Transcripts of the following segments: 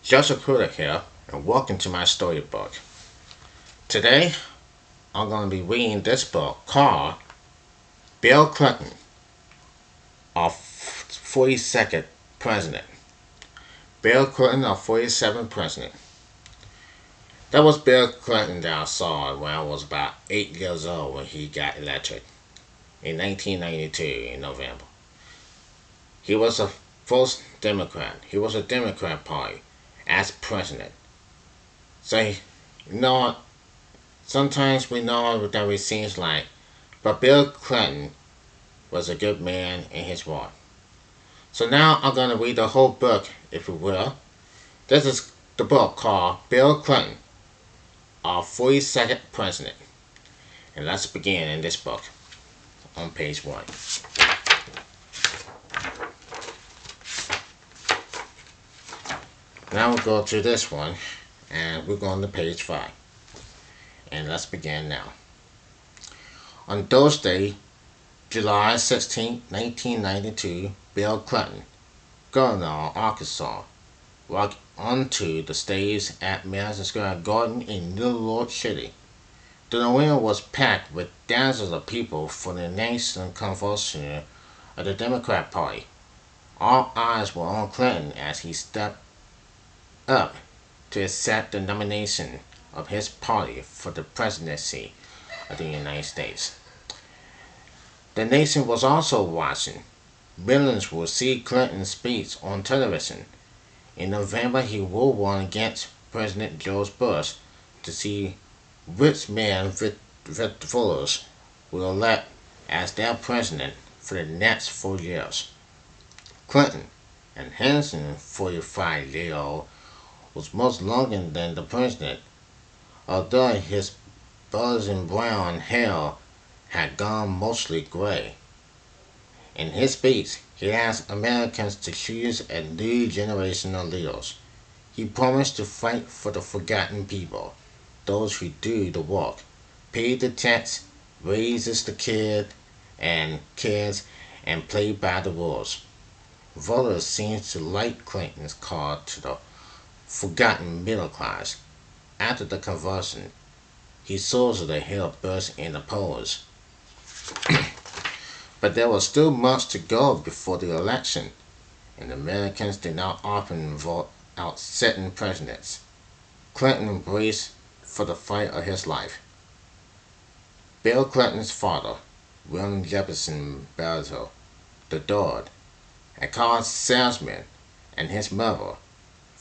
Joseph Crudup here, and welcome to my storybook. Today, I'm going to be reading this book called Bill Clinton, our 42nd President. Bill Clinton, our 47th President. That was Bill Clinton that I saw when I was about 8 years old when he got elected in 1992 in November. He was the first Democrat. He was a Democrat Party as president. So, sometimes we know that it seems like, but Bill Clinton was a good man in his ward. So now I'm going to read the whole book, if you will. This is the book called Bill Clinton, our 42nd President. And let's begin in this book on page 1. Now we'll go to this one, and we're going to page 5. And let's begin now. On Thursday, July 16, 1992, Bill Clinton, governor of Arkansas, walked onto the stage at Madison Square Garden in New York City. The arena was packed with thousands of people for the national convention of the Democrat Party. All eyes were on Clinton as he stepped up to accept the nomination of his party for the presidency of the United States. The nation was also watching. Millions will see Clinton's speech on television. In November, he will run against President George Bush to see which man voters will elect as their president for the next 4 years. Clinton, and handsome 45-year-old, was much longer than the president, although his buzzing brown hair had gone mostly gray. In his speech, he asked Americans to choose a new generation of leaders. He promised to fight for the forgotten people, those who do the work, pay the tax, raises the kids, and play by the rules. Voters seem to like Clinton's call to the forgotten middle class. After the conversion, he soared ahead of Bush in the polls. But there was still much to go before the election, and Americans did not often vote out sitting presidents. Clinton embraced for the fight of his life. Bill Clinton's father, William Jefferson Bartow III, a car salesman, and his mother,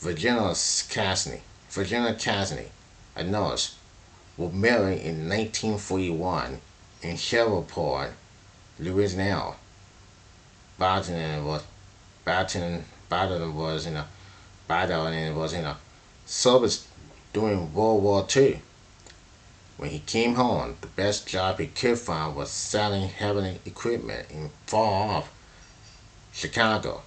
Virginia Casney, a nurse, were married in 1941 in Shreveport, Louisiana. Barton was in a service during World War II. When he came home, the best job he could find was selling heavy equipment in far-off Chicago.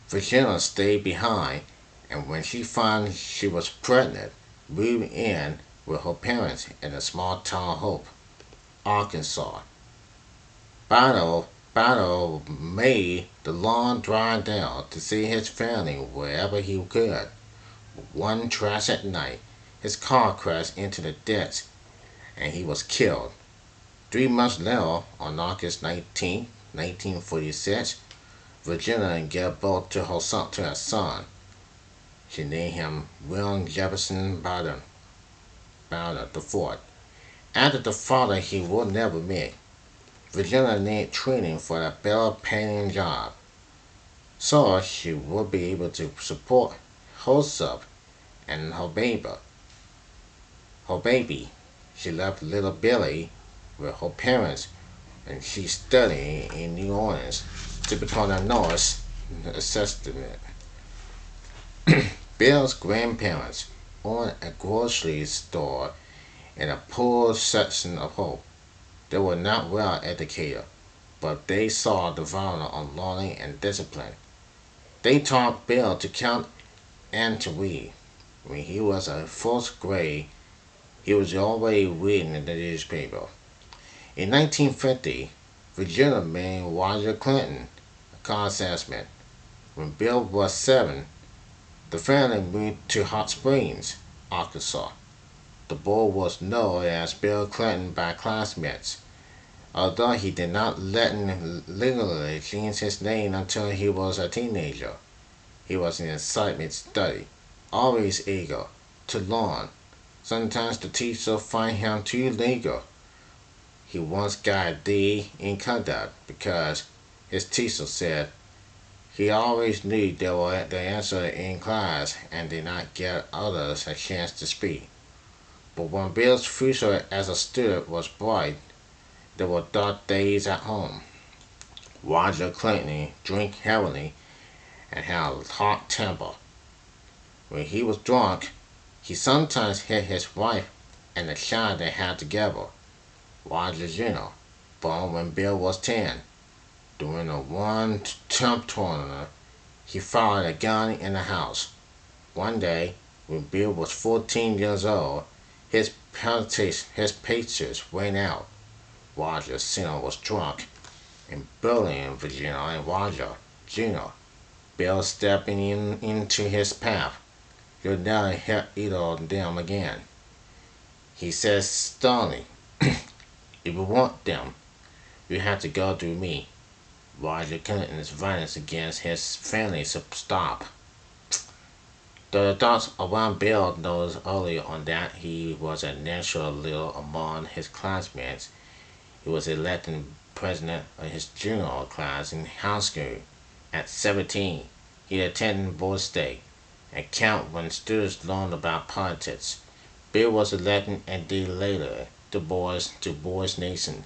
Virginia stayed behind, and when she found she was pregnant, moved in with her parents in a small town of Hope, Arkansas. Bartow made the long drive down to see his family wherever he could. One tragic night, his car crashed into the ditch, and he was killed. 3 months later, on August 19, 1946, Virginia gave birth to her son. She named him William Jefferson Bartow IV. After the father he would never meet, Virginia needed training for a better paying job, so she would be able to support herself and her baby. She left little Billy with her parents, and she studied in New Orleans to become a nurse assistant. Bill's grandparents owned a grocery store in a poor section of Hope. They were not well educated, but they saw the value of learning and discipline. They taught Bill to count and to read. When he was in first grade, he was already reading the newspaper. In 1950, Virginia married Roger Clinton, a car salesman. When Bill was 7, The family moved to Hot Springs, Arkansas. The boy was known as Bill Clinton by classmates, although he did not let him legally change his name until he was a teenager. He was an excitement study, always eager to learn. Sometimes the teacher find him too eager. He once got a D in Crudup because his teacher said he always knew the answer in class and did not give others a chance to speak. But when Bill's future as a student was bright, there were dark days at home. Roger Clinton drank heavily and had a hot temper. When he was drunk, he sometimes hit his wife and the child they had together. Roger Jr., born when Bill was 10. During a one-temp tournament, he fired a gun in the house. One day, when Bill was 14 years old, his patience went out. Roger Sr. was drunk and bullying Virginia and Roger Jr. Bill stepping into his path. You'll never hit either of them again. He says sternly, if you want them, you have to go through me. Roger Clinton's violence against his family stopped. The adults around Bill noticed early on that he was a natural leader among his classmates. He was elected president of his junior class in high school. At 17, he attended Board State, a camp when students learned about politics. Bill was elected a day later to Boys Nation,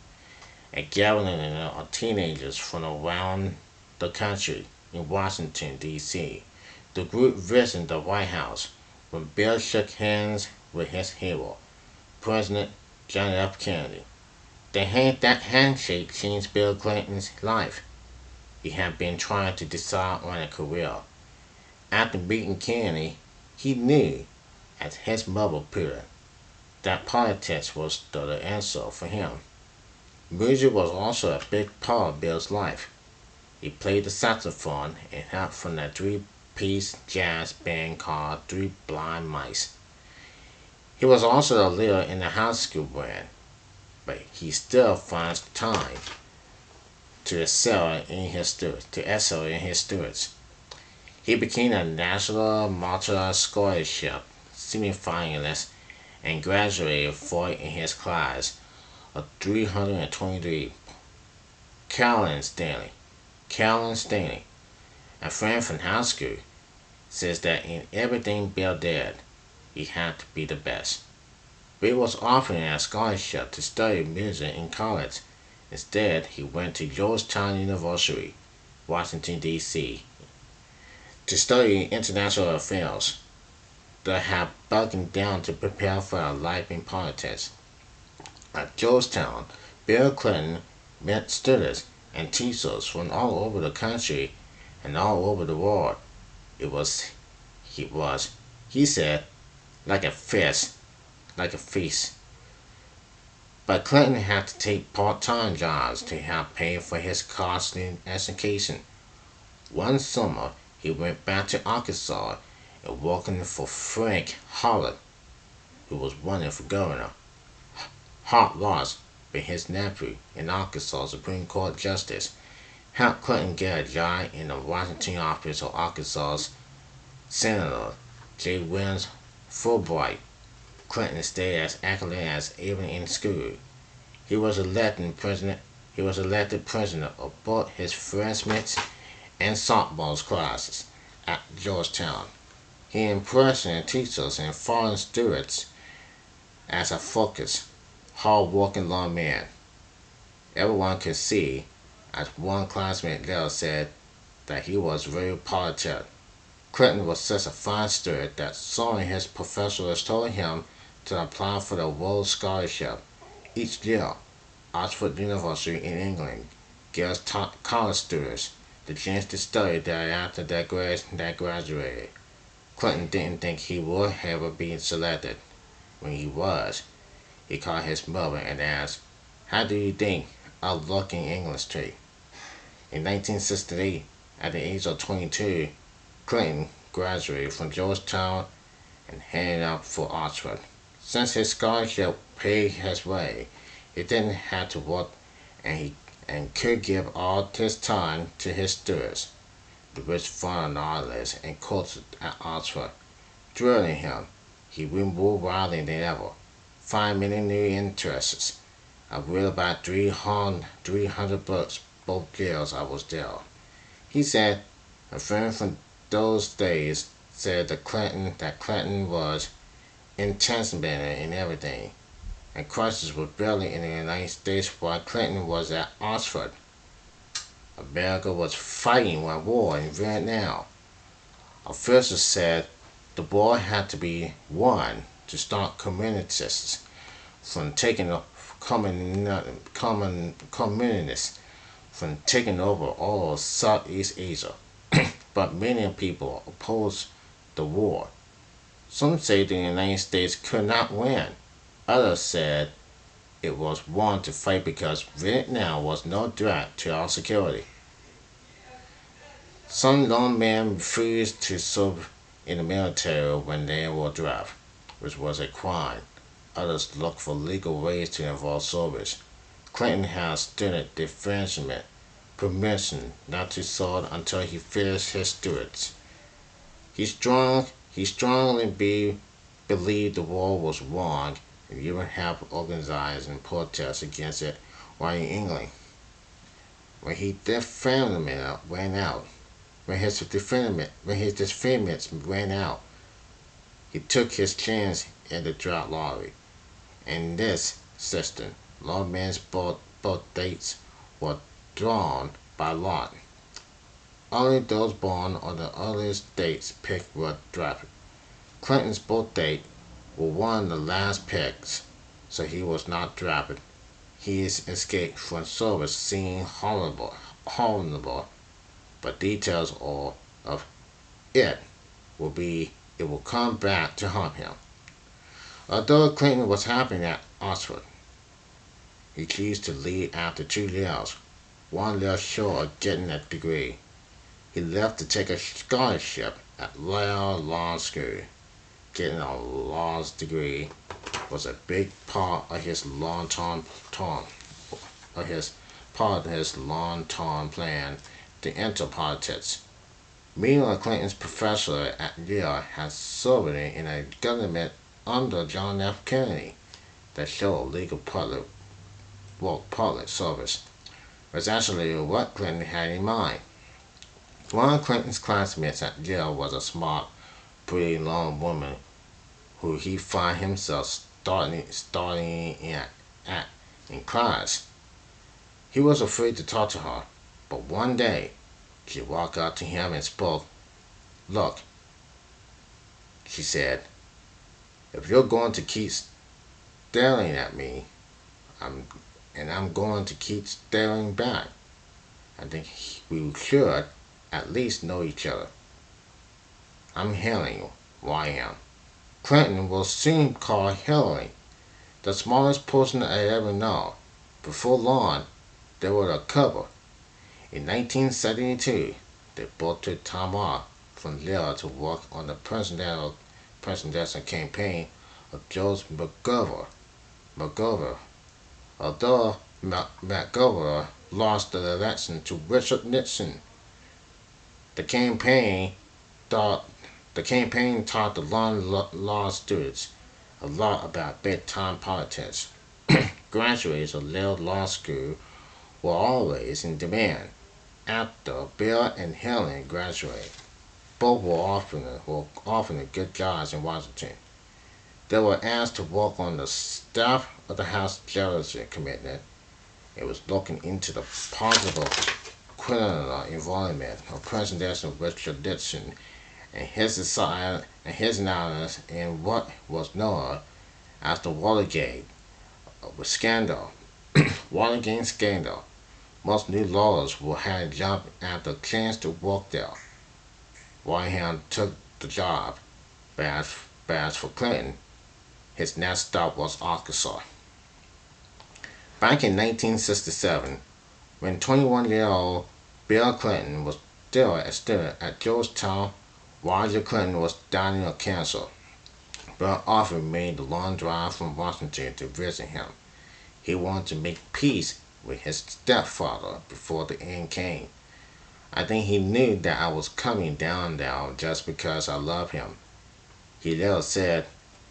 a gathering of teenagers from around the country in Washington, D.C. The group visited the White House when Bill shook hands with his hero, President John F. Kennedy. That handshake changed Bill Clinton's life. He had been trying to decide on a career. After meeting Kennedy, he knew, as his mother put it, that politics was the answer for him. Music was also a big part of Bill's life. He played the saxophone and helped from a three-piece jazz band called Three Blind Mice. He was also a leader in the high school band, but he still finds time to excel in his students. He became a national multi scholarship semi-finalist and graduated fourth in his class of 323. Carolyn Stanley, a friend from high school, says that in everything Bill did, he had to be the best. Bill was offered a scholarship to study music in college. Instead, he went to Georgetown University, Washington, D.C., to study international affairs. They had buckled down to prepare for a life in politics. At Georgetown, Bill Clinton met students and teachers from all over the country and all over the world. He said, like a feast. But Clinton had to take part-time jobs to help pay for his costly education. One summer, he went back to Arkansas and working for Frank Holland, who was running for governor. Hart lost, but his nephew, an Arkansas Supreme Court justice, helped Clinton get a job in the Washington office of Arkansas Senator J. Williams Fulbright. Clinton stayed as academic even in school. He was elected president of both his freshman and sophomore classes at Georgetown. He impressed teachers and foreign students as a focused, hard-working young man. Everyone could see, as one classmate later said, that he was very politic. Clinton was such a fine student that some of his professors told him to apply for the Rhodes Scholarship. Each year, Oxford University in England gives college students the chance to study there after they graduated. Clinton didn't think he would ever be selected. When he was, he called his mother and asked, "How do you think I look in English tea?" In 1968, at the age of 22, Clinton graduated from Georgetown and headed out for Oxford. Since his scholarship paid his way, he didn't have to work and could give all his time to his studies. The rich foreign knowledge and culture at Oxford drilling him. He went more widely than ever, find many new interests. I read about 300 books both years I was there. He said, a friend from those days said that Clinton was intentional in everything, and crisis was barely in the United States while Clinton was at Oxford. America was fighting a war in Vietnam. Officials said the war had to be won to stop communists from taking communists from taking over all of Southeast Asia. But many people opposed the war. Some say the United States could not win. Others said it was won to fight because Vietnam was no threat to our security. Some young men refused to serve in the military when they were drafted, which was a crime. Others looked for legal ways to involve service. Clinton had student defenseman permission not to serve until he finished his studies. He strongly believed the war was wrong and even helped organizing protests against it while in England. When his defensemen ran out, ran out, he took his chance in the draft lottery. In this system, lawmen's birth dates were drawn by lot. Only those born on the earliest dates picked were drafted. Clinton's birth date was one of the last picks, so he was not drafted. His escape from service seemed horrible, but details of it will come back to haunt him. Although Clinton was happy at Oxford, he chose to leave after 2 years, 1 year short of getting a degree. He left to take a scholarship at Yale Law School. Getting a law's degree was a big part of his long-term plan to enter politics. Meanwhile, Clinton's professor at Yale had served in a government under John F. Kennedy that showed legal public service was actually what Clinton had in mind. One of Clinton's classmates at Yale was a smart, pretty young woman who he found himself starting in class. He was afraid to talk to her, but one day she walked up to him and spoke. "Look," she said, "if you're going to keep staring at me, I'm going to keep staring back. I think we should at least know each other. I'm Hillary, YM." Clinton will soon call Hillary the smartest person I ever know. Before long, they were a couple. In 1972, they both took time off from Yale to work on the presidential campaign of George McGovern. Although McGovern lost the election to Richard Nixon, the campaign taught the law students a lot about big-time politics. Graduates of Yale Law School were always in demand. After Bill and Helen graduated, both were often good jobs in Washington. They were asked to work on the staff of the House Judiciary Committee. It was looking into the possible criminal involvement of President Richard Nixon and his analysis in what was known as the Watergate scandal. Watergate scandal. Most new lawyers will have jumped at the chance to work there. Whitehouse took the job, but as for Clinton, his next stop was Arkansas. Back in 1967, when 21-year-old Bill Clinton was still a student at Georgetown, Roger Clinton was dying of cancer. Bill often made the long drive from Washington to visit him. He wanted to make peace with his stepfather before the end came. I think he knew that I was coming down there just because I love him. He later said,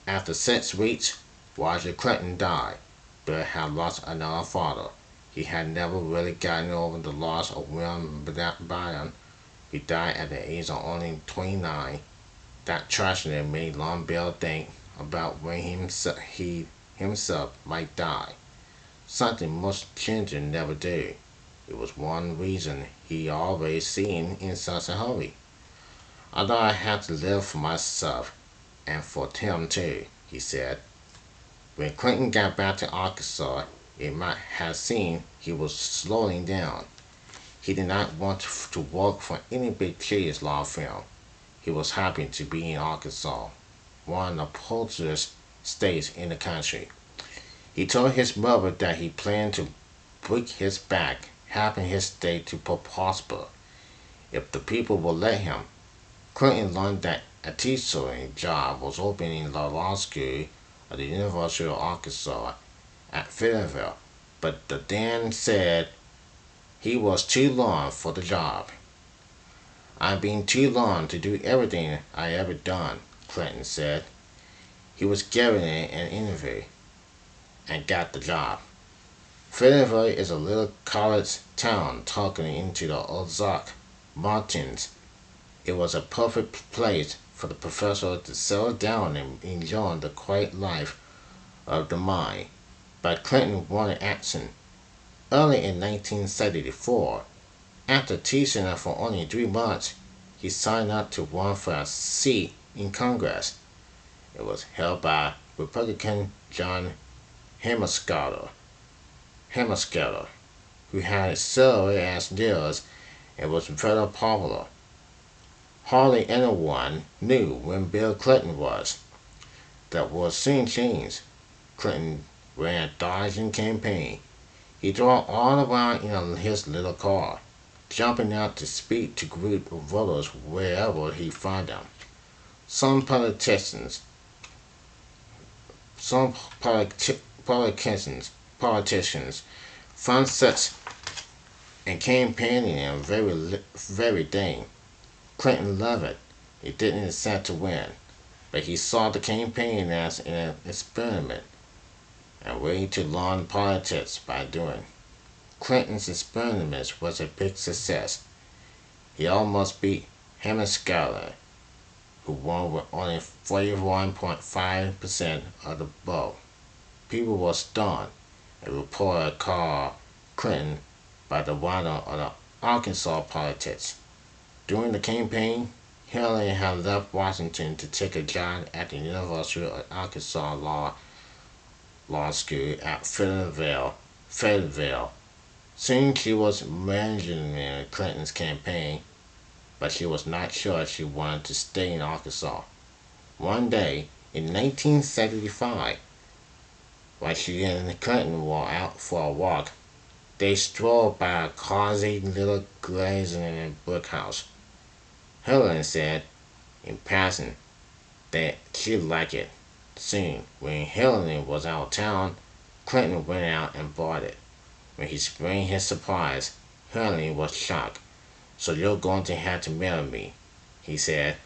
after 6 weeks, Roger Clinton died. Bill had lost another father. He had never really gotten over the loss of William Bryan. He died at the age of only 29. That tragedy made Long Bill think about when he himself might die, something most children never do. It was one reason he always seemed in such a hurry. I thought I had to live for myself and for him too, he said. When Clinton got back to Arkansas, it might have seemed he was slowing down. He did not want to work for any big case law firm. He was happy to be in Arkansas, one of the poorest states in the country. He told his mother that he planned to break his back, helping his state to prosper, if the people would let him. Clinton learned that a teaching job was open in the law school at the University of Arkansas at Fayetteville, but the dean said he was too long for the job. I've been too long to do everything I ever done, Clinton said. He was given an interview and got the job. Fayetteville is a little college town tucked into the Ozark Mountains. It was a perfect place for the professor to settle down and enjoy the quiet life of the mine. But Clinton wanted action. Early in 1974, after teaching for only 3 months, he signed up to run for a seat in Congress. It was held by Republican John Hemskyler, who had served as leader and was very popular. Hardly anyone knew when Bill Clinton was. That was soon changed. Clinton ran a dodging campaign. He drove all around in his little car, jumping out to speak to groups of voters wherever he found them. Some politicians found such and campaigning very thing. Clinton loved it. He didn't expect to win, but he saw the campaign as an experiment, a way to learn politics by doing. Clinton's experiment was a big success. He almost beat Hemskyler, who won with only 41.5% of the vote. People were stunned. A reporter called Clinton by the winner of the Arkansas politics. During the campaign, Hillary had left Washington to take a job at the University of Arkansas Law School at Fayetteville. Soon she was managing Clinton's campaign, but she was not sure she wanted to stay in Arkansas. One day, in 1975, while she and Clinton were out for a walk, they strolled by a cozy little glazing brick house. Helen said, in passing, that she'd like it. Soon, when Helen was out of town, Clinton went out and bought it. When he explained his surprise, Helen was shocked. "So you're going to have to marry me," he said.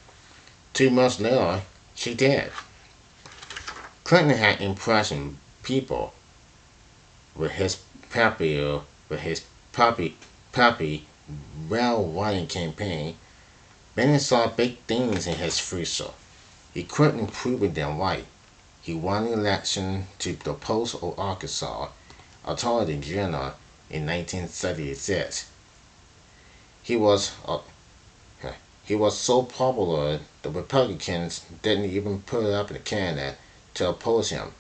2 months later, she did. Clinton had impressed people with his puppy, well-running campaign. Many saw big things in his future. He couldn't prove them right. He won the election to the post of Arkansas Attorney General in 1976. He was so popular the Republicans didn't even put up a candidate to oppose him.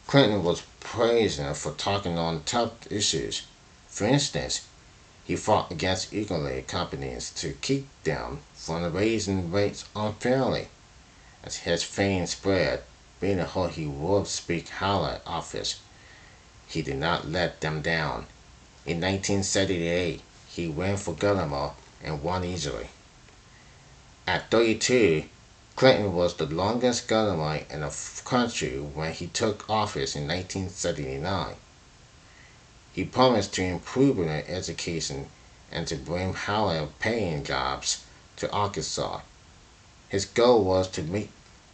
Clinton was praised for talking on tough issues. For instance, he fought against equity companies to keep them from raising rates unfairly. As his fame spread, being told he would speak highly of office, he did not let them down. In 1978, he ran for governor and won easily. At 32, Clinton was the longest governor in the country when he took office in 1979. He promised to improve education and to bring higher paying jobs to Arkansas. His goal was to make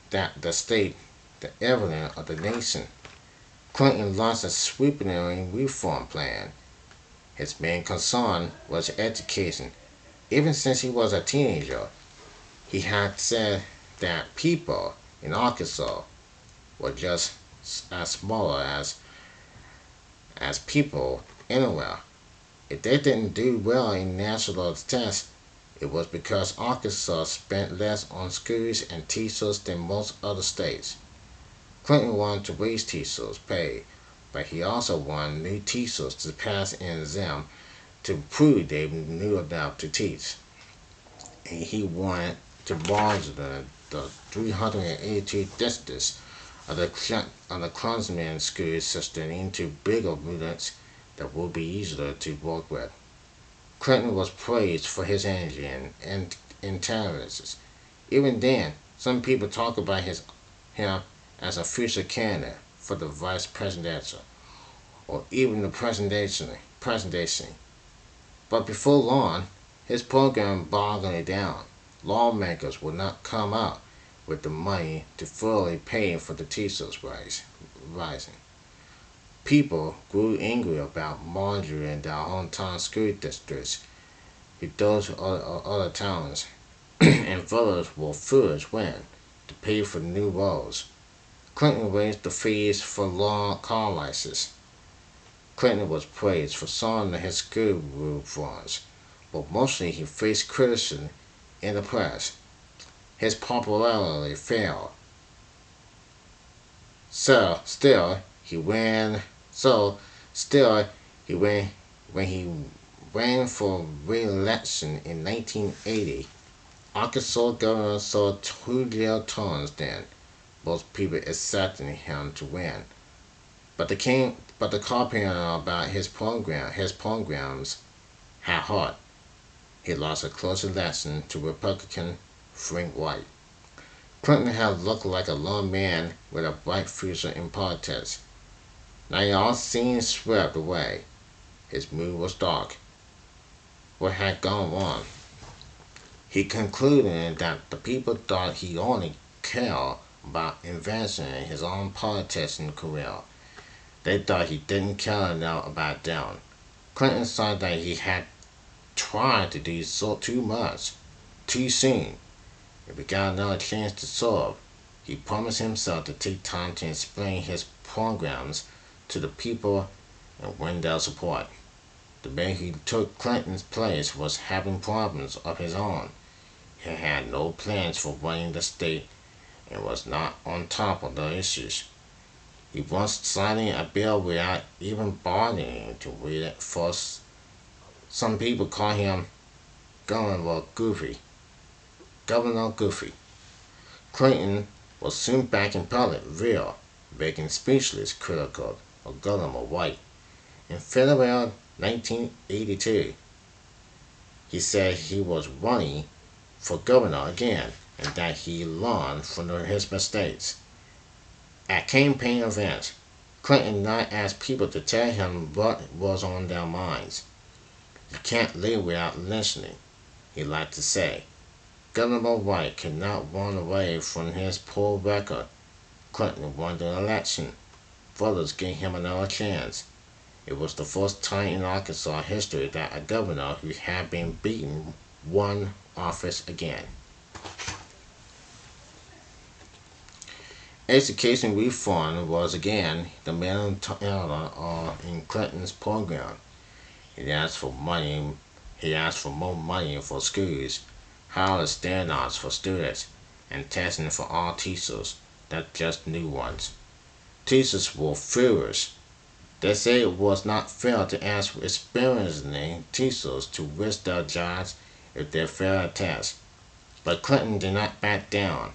that the state the equivalent of the nation. Clinton launched a sweeping reform plan. His main concern was education. Even since he was a teenager, he had said that people in Arkansas were just as smaller as people anywhere. If they didn't do well in national tests, it was because Arkansas spent less on schools and teachers than most other states. Clinton wanted to raise teachers' pay, but he also wanted new teachers to pass an exam to prove they knew enough to teach. And he wanted to merge the 382 districts of the Klansman school system into bigger units that would be easier to work with. Clinton was praised for his energy and intelligence. Even then, some people talk about him as a future candidate for the vice presidential or even the presidency. But before long, his program bogged down. Lawmakers would not come out with the money to fully pay for the teachers' rising. People grew angry about merging their hometown school districts with those of other towns, and voters were furious when, to pay for new roads, Clinton raised the fees for car licenses. Clinton was praised for some of his school reforms, but mostly he faced criticism in the press. His popularity fell. Still, he ran. When he ran for re-election in 1980. Arkansas governor saw 2 turns then, most people accepting him to win. But the campaign about his programs had hurt. He lost a close election to Republican Frank White. Clinton had looked like a lone man with a bright future in politics. Now it all seemed swept away. His mood was dark. What had gone wrong? He concluded that the people thought he only cared about advancing his own politician career. They thought he didn't care enough about them. Clinton saw that he had tried to do so too much, too soon. If he got another chance to serve, he promised himself to take time to explain his programs to the people and win their support. The man who took Clinton's place was having problems of his own. He had no plans for running the state and was not on top of the issues. He was signing a bill without even bothering to read it first. Some people call him Governor Goofy. Governor Goofy. Clinton was soon back in public, making speeches critical of Governor White. In February 1982, he said he was running for governor again and that he learned from his mistakes. At campaign events, Clinton not asked people to tell him what was on their minds. You can't live without listening, he liked to say. Governor White could not run away from his poor record. Clinton won the election. Voters gave him another chance. It was the first time in Arkansas history that a governor who had been beaten won office again. Education reform was again the main element in Clinton's program. He asked for more money for schools, higher standards for students, and testing for all teachers, not just new ones. Teachers were furious. They said it was not fair to ask experienced teachers to risk their jobs if they failed a test. But Clinton did not back down.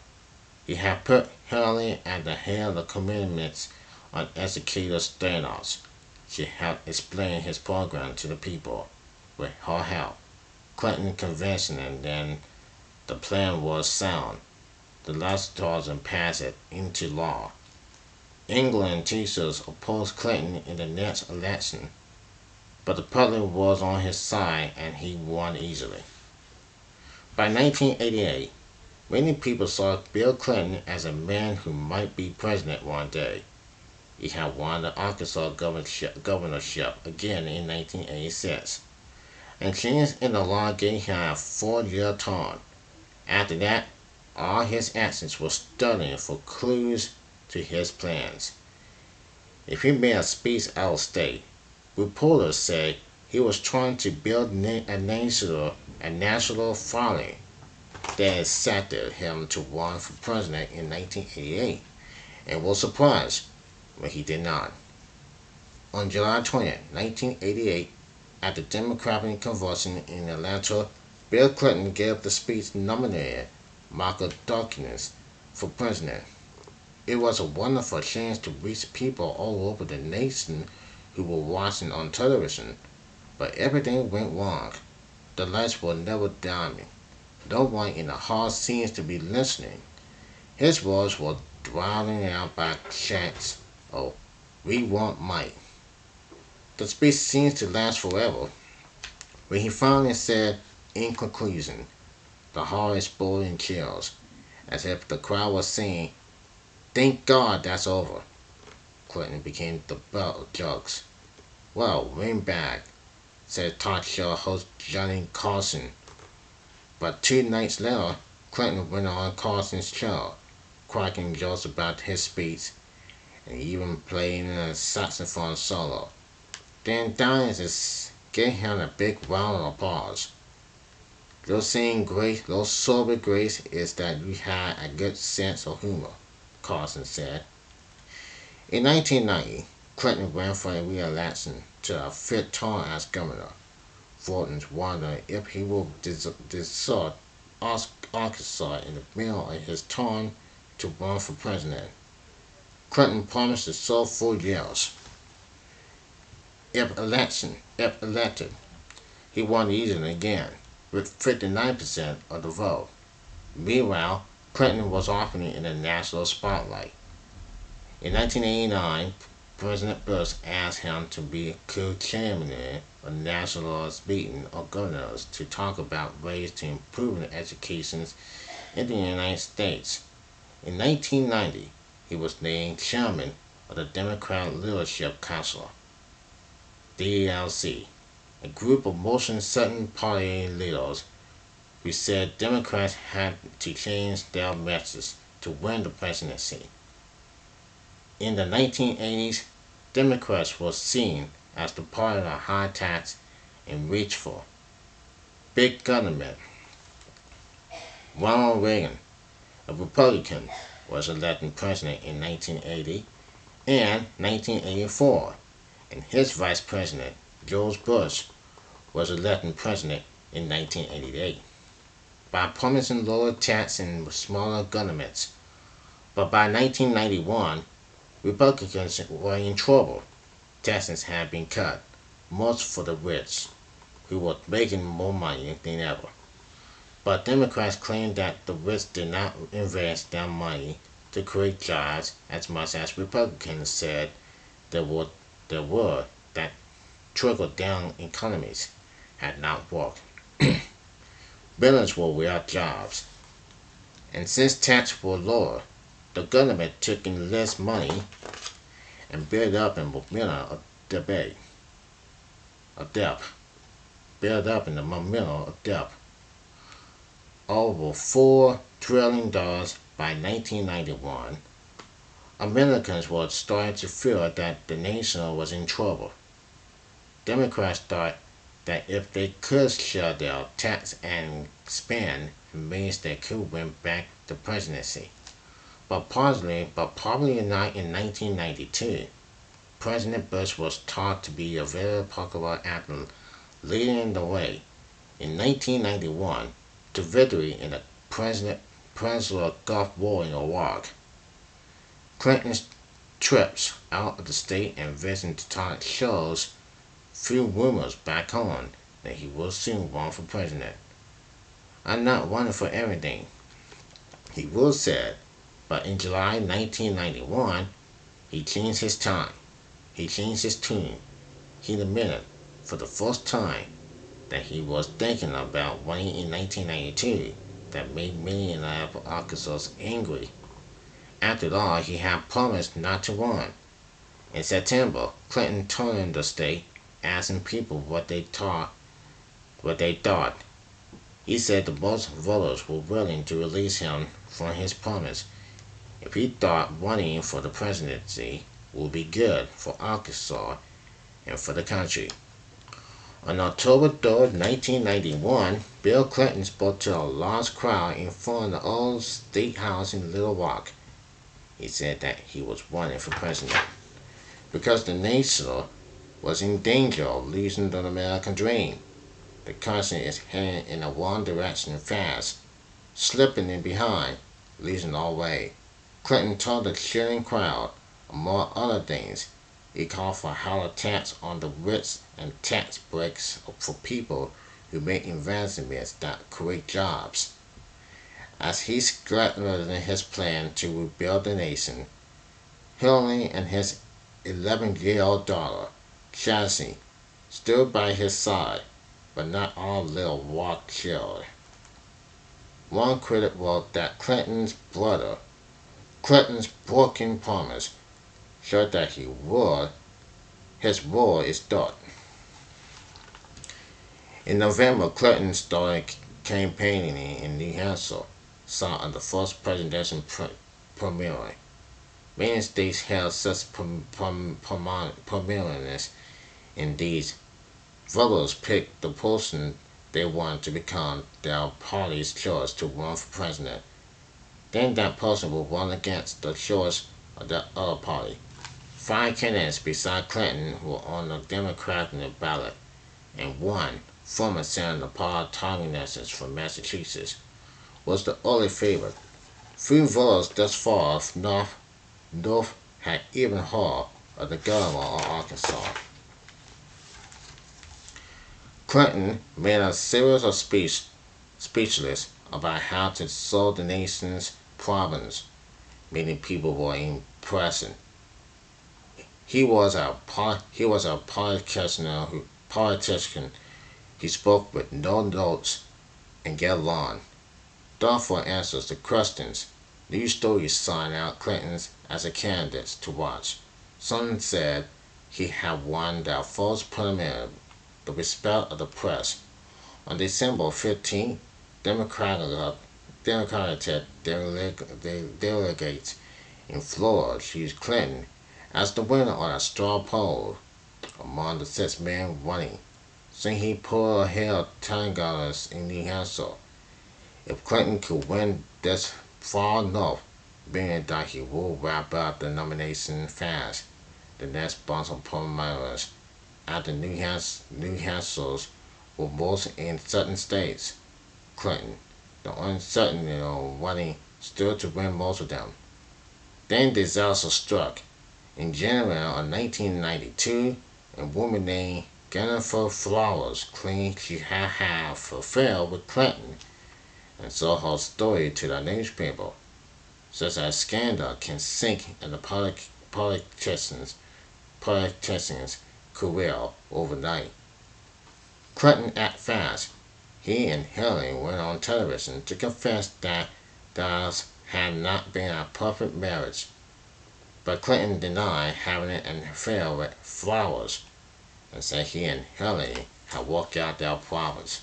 He had put Hillary at the head of the commitments on educator standards. She helped explain his program to the people. With her help, Clinton convinced them then The plan was sound. The legislators passed it into law. England teachers opposed Clinton in the next election, but the public was on his side and he won easily. By 1988, many people saw Bill Clinton as a man who might be president one day. He had won the Arkansas governorship again in 1986, and changes in the law gave him a 4-year term. After that, all his actions were studying for clues to his plans. If he made a speech out of state, reporters said he was trying to build a national following that accepted him to run for president in 1988, and was surprised when he did not. On July 20, 1988, at the Democratic Convention in Atlanta, Bill Clinton gave the speech nominating Michael Dawkins for president. It was a wonderful chance to reach people all over the nation who were watching on television, but everything went wrong. The lights were never dimming. No one in the hall seems to be listening. His words were drowned out by chants of "We want Mike." The speech seems to last forever. When he finally said, in conclusion, the hall exploded in cheers, as if the crowd was saying, "Thank God that's over." Clinton became the butt of jokes. "Well, ring back," said talk show host Johnny Carson. But 2 nights later, Clinton went on Carson's show, cracking jokes about his speech and even playing a saxophone solo. Then audiences gave him a big round of applause. "Your saving grace, your sober grace is that you had a good sense of humor," Carson said. In 1990, Clinton ran for a re-election to a 5th term as governor. Voters wondered if he would desert Arkansas in the middle of his term to run for president. Clinton promised to serve 4 years. If elected, he won easily again, with 59% of the vote. Meanwhile, Clinton was operating in the national spotlight. In 1989, President Bush asked him to be co-chairman of the National Meeting of Governors to talk about ways to improve education in the United States. In 1990, he was named chairman of the Democratic Leadership Council, DLC, a group of motion-setting party leaders who said Democrats had to change their message to win the presidency. In the 1980s, Democrats were seen as the party of high tax and reach for big government. Ronald Reagan, a Republican, was elected president in 1980 and 1984, and his vice president, George Bush, was elected president in 1988 by promising lower tax and smaller governments. But by 1991, Republicans were in trouble. Taxes had been cut, most for the rich, who were making more money than ever. But Democrats claimed that the rich did not invest their money to create jobs as much as Republicans said there were that trickle-down economies had not worked. Billions were without jobs, and since taxes were lower, the government took in less money and built up in the middle of debt. Built up in the middle of debt. Over $4 trillion by 1991, Americans were starting to feel that the nation was in trouble. Democrats thought that if they could share their tax and spend, it means they could win back the presidency. But probably not in 1992. President Bush was thought to be a very popular actor leading the way in 1991 to victory in the Peninsular Gulf War in Iraq. Clinton's trips out of the state and visiting talk shows threw rumors back on that he would soon run for president. I'm not running for everything, he would said. But in July 1991, he changed his time. He changed his tune. He admitted, for the first time, that he was thinking about running in 1992 that made many in Arkansas angry. After all, he had promised not to run. In September, Clinton toured the state, asking people what they thought. He said the most voters were willing to release him from his promise if he thought running for the presidency would be good for Arkansas and for the country. On October 3rd, 1991, Bill Clinton spoke to a large crowd in front of the old State House in Little Rock. He said that he was running for president because the nation was in danger of losing the American dream. The country is heading in the wrong direction fast, slipping in behind, losing our way. Clinton told the cheering crowd, among other things, he called for higher tax on the rich and tax breaks for people who make investments that create jobs. As he scattered his plan to rebuild the nation, Hillary and his 11-year-old daughter, Chassie, stood by his side, but not all Little Rock cheered. One critic wrote that Clinton's broken promise, showed that his war is done. In November, Clinton started campaigning in New Hampshire, sought on the first presidential primary. Many states held such primaries. Indeed, voters picked the person they wanted to become their party's choice to run for president. Then that person would run against the choice of the other party. 5 candidates beside Clinton were on the Democratic ballot, and one, former Senator Paul Thomas from Massachusetts, was the early favorite. Few voters thus far North had even heard of the governor of Arkansas. Clinton made a series of speeches about how to solve the nation's problems. Many people were impressed. He was a politician who spoke with no notes and get along. Thoughtful answers to questions. News stories signed out Clinton as a candidate to watch. Some said he had won their first primary, the respect of the press. On December 15th, Democratic delegates in Florida chose Clinton as the winner on a straw poll among the 6 men running, so he pulled ahead of Tigers in New Hampshire. If Clinton could win this far north, meaning that he would wrap up the nomination fast, the next bunch of primaries after New Hampshire's were most in certain states. Clinton, the uncertainty of running, stood to win most of them. Then disaster struck. In January of 1992, a woman named Jennifer Flowers claimed she had an affair with Clinton and sold her story to the newspaper. Such a scandal can sink in the politician's career overnight. Clinton acted fast. He and Hillary went on television to confess that theirs had not been a perfect marriage, but Clinton denied having an affair with Flowers and said he and Hillary had worked out their problems.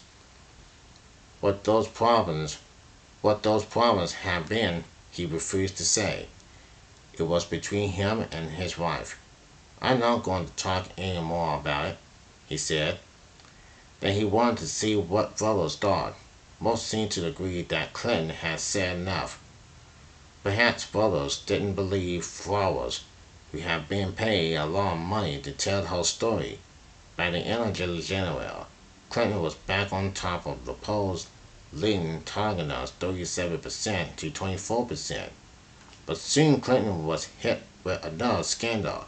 What those problems had been, he refused to say. It was between him and his wife. I'm not going to talk any more about it, he said. Then he wanted to see what voters thought. Most seemed to agree that Clinton had said enough. Perhaps voters didn't believe Flowers, who had been paid a lot of money to tell her story. By the end of January, Clinton was back on top of the polls, leading Tigers 37% to 24%. But soon Clinton was hit with another scandal.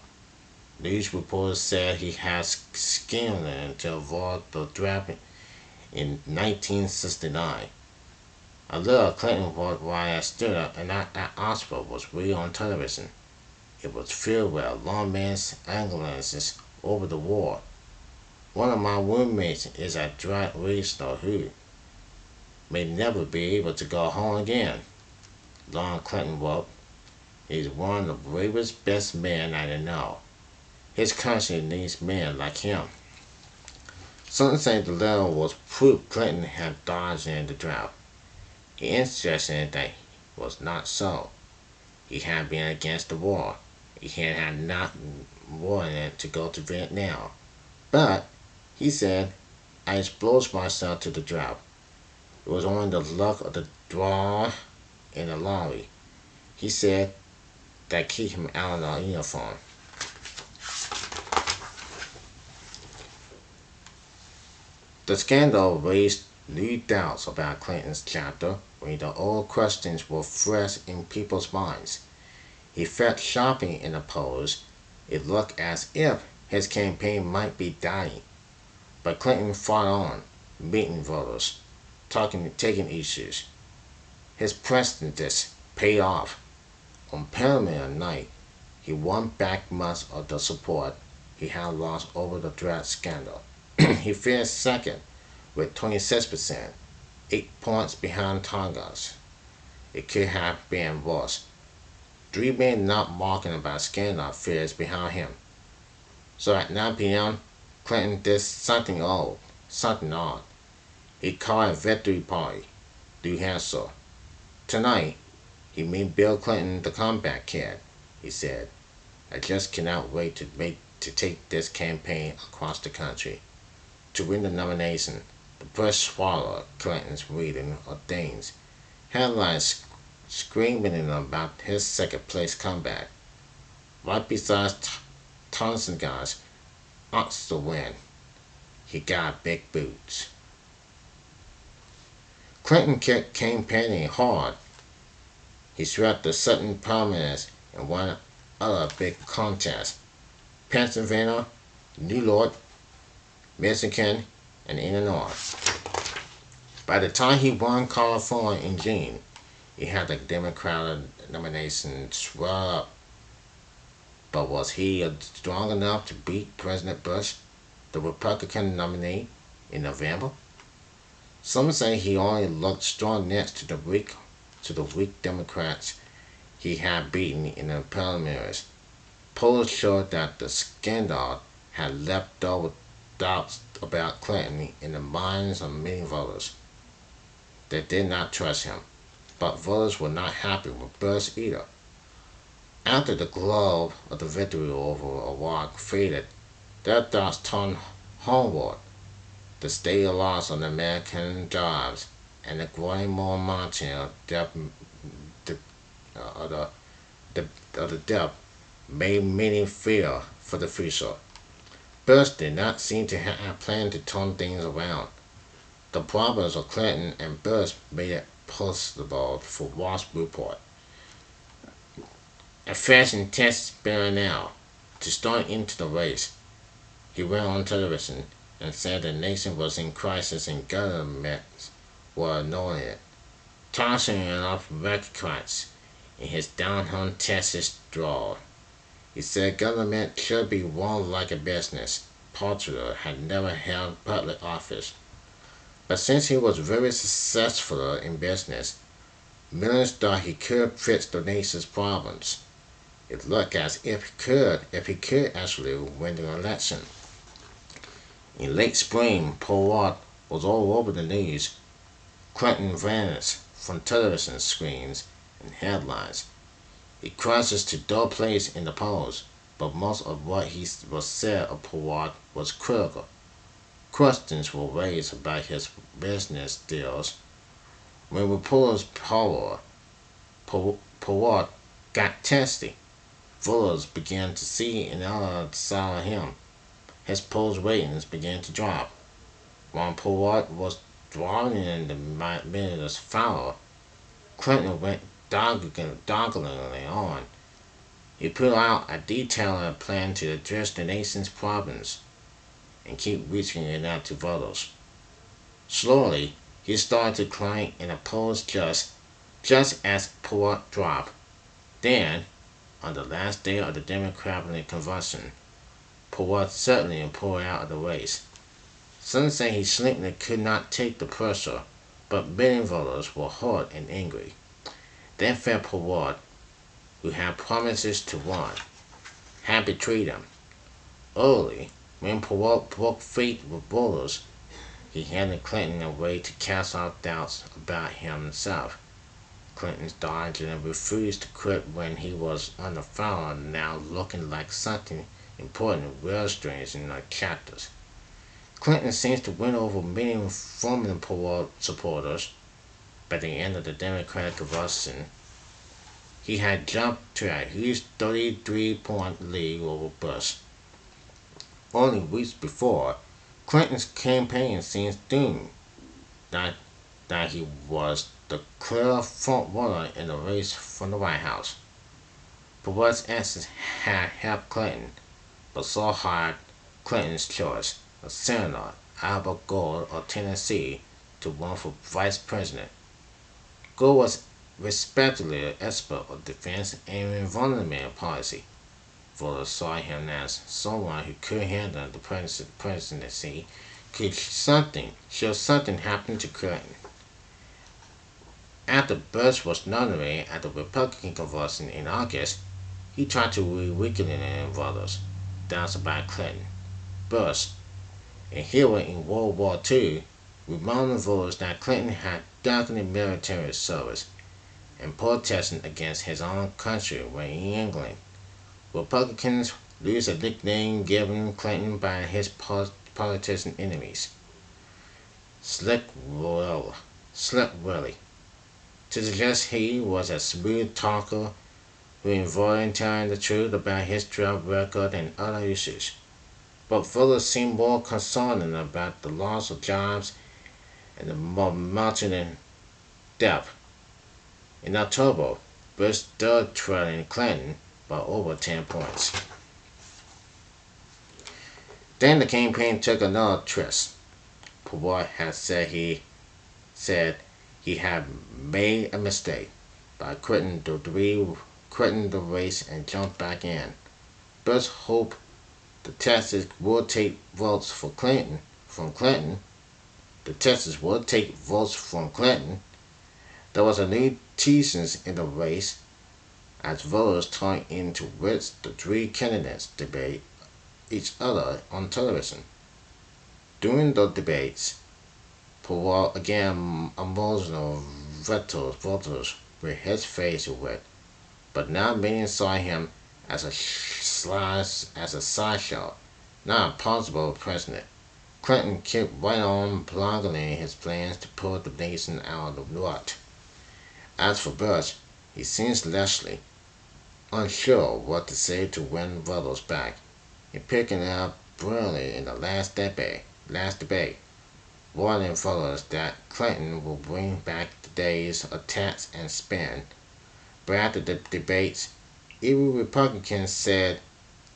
News reporters said he had schemed to avoid the draft in 1969. A little Clinton vote while I stood up and at Oxford was real on television. It was filled with lawmen's ambulances over the war. One of my roommates is a drug reasoner who may never be able to go home again. Long Clinton wrote, he's one of the bravest, best men I know. His country needs men like him. Some say the letter was proof Clinton had dodged in the drought. He insisted that was not so. He had been against the war. He had not wanted to go to Vietnam. But, he said, I exposed myself to the drought. It was only the luck of the draw in the lottery. He said that keep him out of the uniform. The scandal raised new doubts about Clinton's chapter when the old questions were fresh in people's minds. He felt sharply in the polls. It looked as if his campaign might be dying. But Clinton fought on, meeting voters, taking issues. His presidency paid off. On Parliament night, he won back much of the support he had lost over the drought scandal. He finished second with 26%, 8 points behind Tongass. It could have been worse. 3 men not marking about scandal fears behind him. So at 9 p.m., Clinton did something odd. He called a victory party, New Hampshire. Tonight, he made Bill Clinton the comeback kid, he said. I just cannot wait to take this campaign across the country. To win the nomination, the press swallowed Clinton's reading of things. Headlines screaming about his second place comeback. Right beside Tongass odds to win. He got big boots. Clinton kept campaigning hard. He swept the Sutton prominence in one other big contest. Pennsylvania, New York, Michigan, and Illinois. By the time he won California in June, he had the Democratic nomination swell up. But was he strong enough to beat President Bush, the Republican nominee, in November? Some say he only looked strong next to the weak Democrats he had beaten in the primaries. Polls showed that the scandal had left over doubts about Clinton in the minds of many voters. They did not trust him, but voters were not happy with Bush either. After the glow of the victory over Iraq faded, their thoughts turned homeward. The state loss of American jobs and the growing momentum of the debt made many fear for the future. Bush did not seem to have a plan to turn things around. The problems of Clinton and Bush made it possible for Ross Report, a fresh intense spirit now, to start into the race. He went on television and said the nation was in crisis and governments were ignoring it, tossing off records in his down-home Texas drawl. He said government should be run like a business. Portugal had never held public office. But since he was very successful in business, millions thought he could fix the nation's problems. It looked as if he could actually win the election. In late spring, Pollard was all over the news. Clinton vanished from television screens and headlines. He crashes to dull place in the polls, but most of what he was said of Pollard was critical. Questions were raised about his business deals. When reporters Pollard got testy, voters began to see another side of him. His polls ratings began to drop. While Pollard was drawing the minutes foul, Clinton went dogglingly on. He put out a detailed plan to address the nation's problems and keep reaching it out to voters. Slowly, he started to climb and oppose just as Poet dropped. Then, on the last day of the Democratic Convention, Poet suddenly pulled out of the race. Some say he simply could not take the pressure, but many voters were hurt and angry. They felt Poet, who had promises to run, had betrayed them. Early, when Poet broke faith with voters, he handed Clinton a way to cast off doubts about himself. Clinton's dodged and refused to quit when he was on the phone, now looking like something important real strange in the chapters. Clinton seems to win over many former Poet supporters. By the end of the Democratic Convention, he had jumped to a huge 33-point lead over Bush. Only weeks before, Clinton's campaign seemed doomed. That, that he was the clear front-runner in the race for the White House. Perot's actions had helped Clinton, but so had Clinton's choice, a Senator, Albert Gore of Tennessee, to run for vice president. Gore was respectedly an expert of defense and environmental policy. Voters saw him as someone who could handle the presidency, could show something happen to Clinton. After Bush was nominated at the Republican convention in August, he tried to reweaken voters' doubts about Clinton. Bush, a hero in World War II, reminded voters that Clinton had darkened military service and protesting against his own country when in England. Republicans lose a nickname given Clinton by his politician enemies. Slick Willie, to suggest he was a smooth talker who avoided telling the truth about his track record and other issues. But voters seemed more concerned about the loss of jobs and the mounting debt. In October, Bush stood trailing Clinton by over 10 points. Then the campaign took another twist. Perot had said he had made a mistake by quitting the race and jumped back in. Bush hoped the Texas would take votes from Clinton. The Texas would take votes from Clinton. There was a new tension in the race as voters tuned in to watch the three candidates debate each other on television. During the debates, Perot again emotional voters with his face wet, but now many saw him as a sideshow, not a possible president. Clinton kept right on blunting his plans to pull the nation out of the rut. As for Bush, he seems lessly unsure what to say to win voters back. He picked it up brilliantly in the last debate, warning voters that Clinton will bring back the days of tax and spend. But after the debates, even Republicans said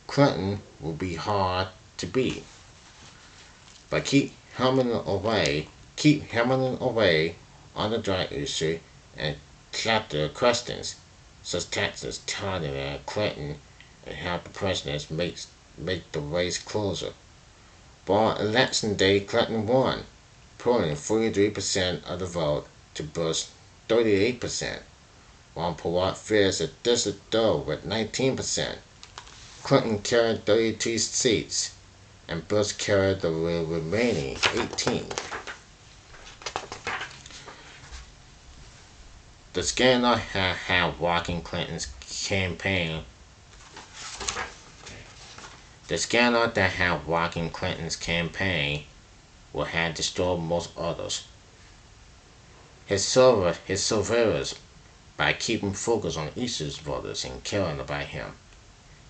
Clinton will be hard to beat. But keep hammering away on the drug issue and chapter questions, such taxes targeting Clinton and help the presidents make the race closer. But on election day, Clinton won, pulling 43% of the vote to Bush 38%, while Perot fears a district though with 19%. Clinton carried 32 seats, and Bush carried the remaining 18. The scandal had walking Clinton's campaign. The scandal that had walking Clinton's campaign would have destroyed most others. His survivors by keeping focus on Eastern voters and caring about him.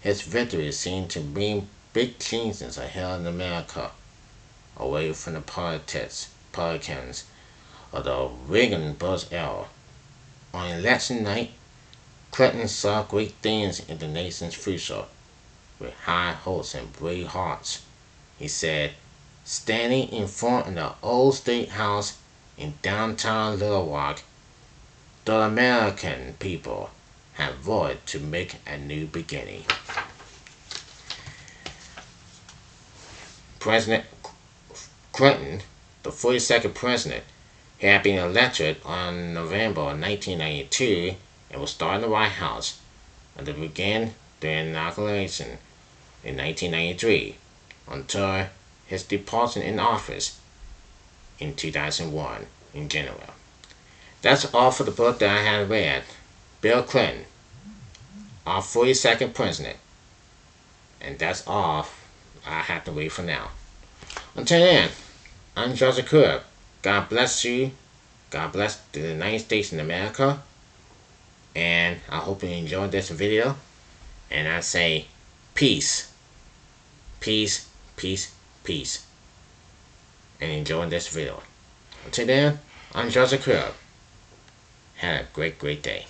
His victory seemed to mean big changes ahead in America, away from the politicians of the Reagan-Bush era. On election night, Clinton saw great things in the nation's future. With high hopes and brave hearts, he said, standing in front of the old State House in downtown Little Rock, the American people have voted to make a new beginning. President Clinton, the 42nd president, had been elected on November 1992 and was starting the White House and to begin the inauguration in 1993 until his departure in office in 2001 in January. That's all for the book that I had read. Bill Clinton, our 42nd president. And that's all I have to read for now. Until then, I'm Joseph Crudup. God bless you. God bless the United States and America. And I hope you enjoyed this video. And I say peace. Peace, peace, peace. And enjoy this video. Until then, I'm Joseph Crudup. Have a great, great day.